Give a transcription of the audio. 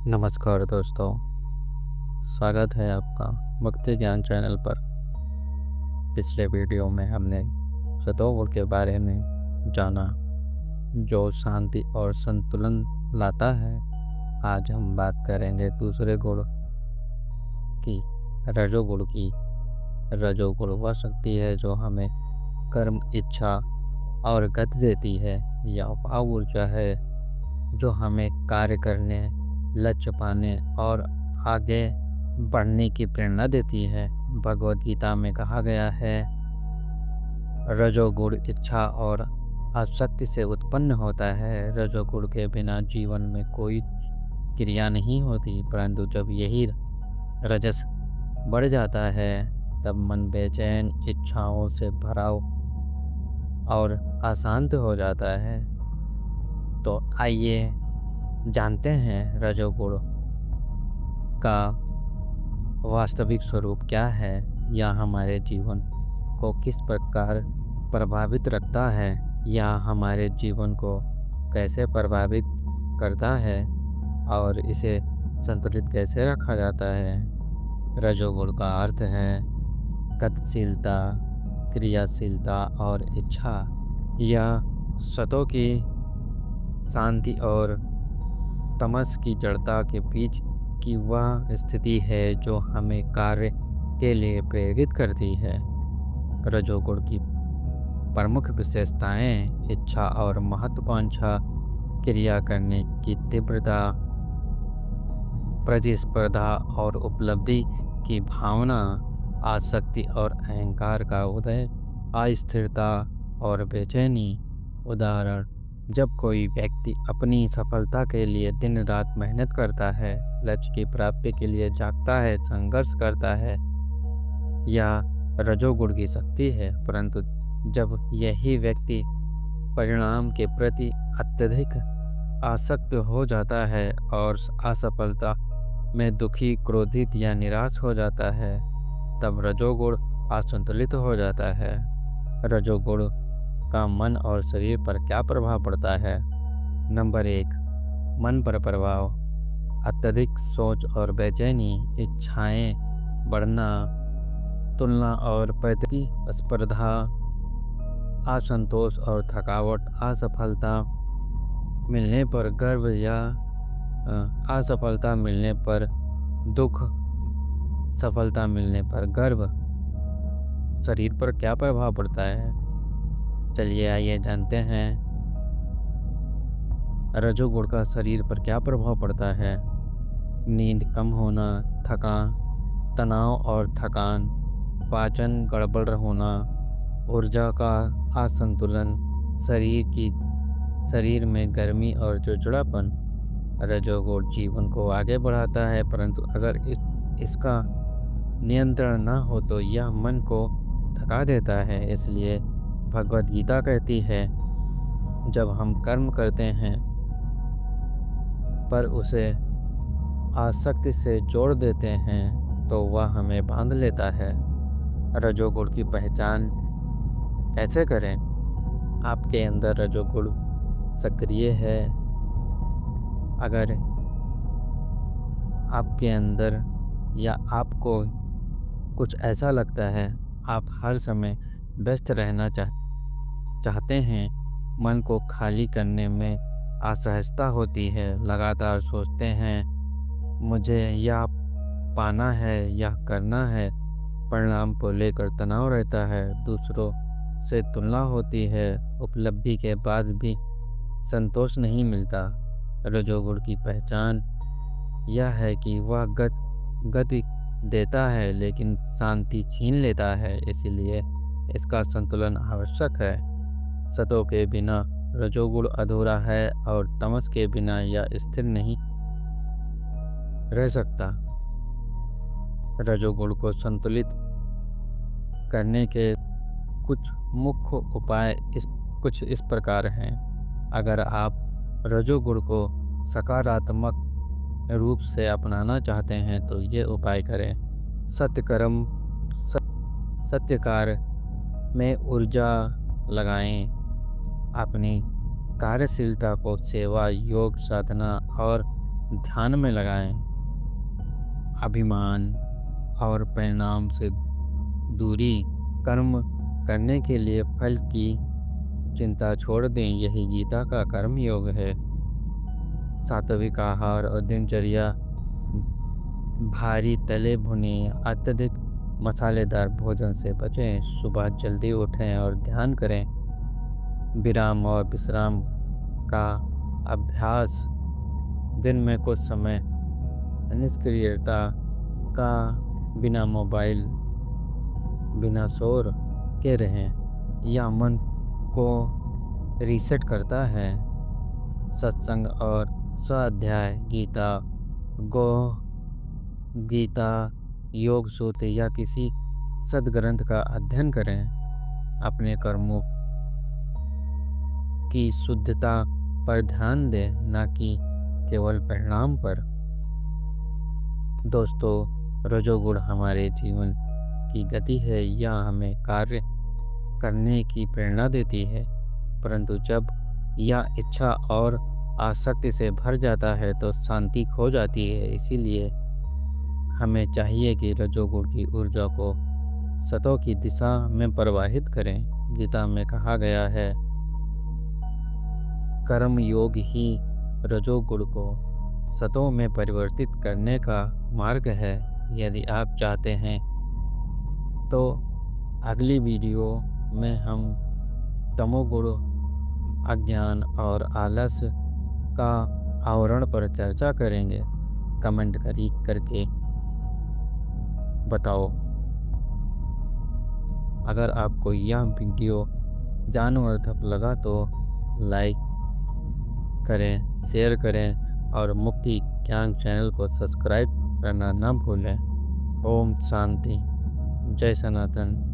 नमस्कार दोस्तों, स्वागत है आपका मुक्ति ज्ञान चैनल पर। पिछले वीडियो में हमने सतोगुण के बारे में जाना, जो शांति और संतुलन लाता है। आज हम बात करेंगे दूसरे गुण की, रजोगुण की। रजोगुण वह शक्ति है जो हमें कर्म, इच्छा और गति देती है। यह वह ऊर्जा है जो हमें कार्य करने, लक्ष्य पाने और आगे बढ़ने की प्रेरणा देती है। भगवद गीता में कहा गया है, रजोगुण इच्छा और आसक्ति से उत्पन्न होता है। रजोगुण के बिना जीवन में कोई क्रिया नहीं होती, परंतु जब यही रजस बढ़ जाता है तब मन बेचैन, इच्छाओं से भरा और अशांत हो जाता है। तो आइए जानते हैं रजोगुण का वास्तविक स्वरूप क्या है, या हमारे जीवन को किस प्रकार प्रभावित रखता है, या हमारे जीवन को कैसे प्रभावित करता है और इसे संतुलित कैसे रखा जाता है। रजोगुण का अर्थ है गतिशीलता, क्रियाशीलता और इच्छा। यह सतों की शांति और तमस की जड़ता के बीच की वह स्थिति है जो हमें कार्य के लिए प्रेरित करती है। रजोगुण की प्रमुख विशेषताएं इच्छा और महत्वाकांक्षा, क्रिया करने की तीव्रता, प्रतिस्पर्धा और उपलब्धि की भावना, आसक्ति और अहंकार का उदय, अस्थिरता और बेचैनी। उदाहरण, जब कोई व्यक्ति अपनी सफलता के लिए दिन रात मेहनत करता है, लक्ष्य की प्राप्ति के लिए जागता है, संघर्ष करता है, यह रजोगुण की शक्ति है। परंतु जब यही व्यक्ति परिणाम के प्रति अत्यधिक आसक्त हो जाता है और असफलता में दुखी, क्रोधित या निराश हो जाता है, तब रजोगुण असंतुलित हो जाता है। रजोगुण का मन और शरीर पर क्या प्रभाव पड़ता है? नंबर 1, मन पर प्रभाव। अत्यधिक सोच और बेचैनी, इच्छाएं बढ़ना, तुलना और प्रतिस्पर्धा, असंतोष और थकावट, असफलता मिलने पर गर्व या असफलता मिलने पर दुख, सफलता मिलने पर गर्व। शरीर पर क्या प्रभाव पड़ता है? चलिए आइए जानते हैं रजोगुण का शरीर पर क्या प्रभाव पड़ता है। नींद कम होना, तनाव और थकान, पाचन गड़बड़ होना, ऊर्जा का असंतुलन, शरीर में गर्मी और चिड़चिड़ापन। रजोगुण जीवन को आगे बढ़ाता है, परंतु अगर इसका नियंत्रण न हो तो यह मन को थका देता है। इसलिए भगवद गीता कहती है, जब हम कर्म करते हैं पर उसे आसक्ति से जोड़ देते हैं तो वह हमें बांध लेता है। रजोगुण की पहचान कैसे करें? आपके अंदर रजोगुण सक्रिय है। अगर आपके अंदर या आपको कुछ ऐसा लगता है, आप हर समय व्यस्त रहना चाहते हैं, मन को खाली करने में असहजता होती है, लगातार सोचते हैं मुझे यह पाना है, यह करना है, परिणाम को लेकर तनाव रहता है, दूसरों से तुलना होती है, उपलब्धि के बाद भी संतोष नहीं मिलता। रजोगुण की पहचान यह है कि वह गति देता है लेकिन शांति छीन लेता है, इसलिए इसका संतुलन आवश्यक है। सतों के बिना रजोगुण अधूरा है और तमस के बिना यह स्थिर नहीं रह सकता। रजोगुण को संतुलित करने के कुछ मुख्य उपाय कुछ इस प्रकार हैं। अगर आप रजोगुण को सकारात्मक रूप से अपनाना चाहते हैं तो ये उपाय करें। सत्य कार्य में ऊर्जा लगाएं। अपनी कार्यशीलता को सेवा, योग, साधना और ध्यान में लगाएं। अभिमान और परिणाम से दूरी, कर्म करने के लिए फल की चिंता छोड़ दें, यही गीता का कर्म योग है। सात्विक आहार और दिनचर्या, भारी तले भुने अत्यधिक मसालेदार भोजन से बचें। सुबह जल्दी उठें और ध्यान करें। विराम और विश्राम का अभ्यास, दिन में कुछ समय निष्क्रियता का, बिना मोबाइल, बिना शोर के रहें। यह मन को रीसेट करता है। सत्संग और स्वाध्याय, गो गीता, योग सूत्र या किसी सद्ग्रंथ का अध्ययन करें। अपने कर्मों की शुद्धता पर ध्यान दें, न कि केवल परिणाम पर। दोस्तों, रजोगुण हमारे जीवन की गति है, यह हमें कार्य करने की प्रेरणा देती है, परंतु जब यह इच्छा और आसक्ति से भर जाता है तो शांति खो जाती है। इसीलिए हमें चाहिए कि रजोगुण की ऊर्जा को सतों की दिशा में प्रवाहित करें। गीता में कहा गया है, कर्म योग ही रजोगुण को सतों में परिवर्तित करने का मार्ग है। यदि आप चाहते हैं तो अगली वीडियो में हम तमोगुण, अज्ञान और आलस का आवरण पर चर्चा करेंगे। कमेंट करके बताओ। अगर आपको यह वीडियो ज्ञानवर्धक लगा तो लाइक करें, शेयर करें और मुक्ति ज्ञान चैनल को सब्सक्राइब करना न भूलें। ओम शांति। जय सनातन।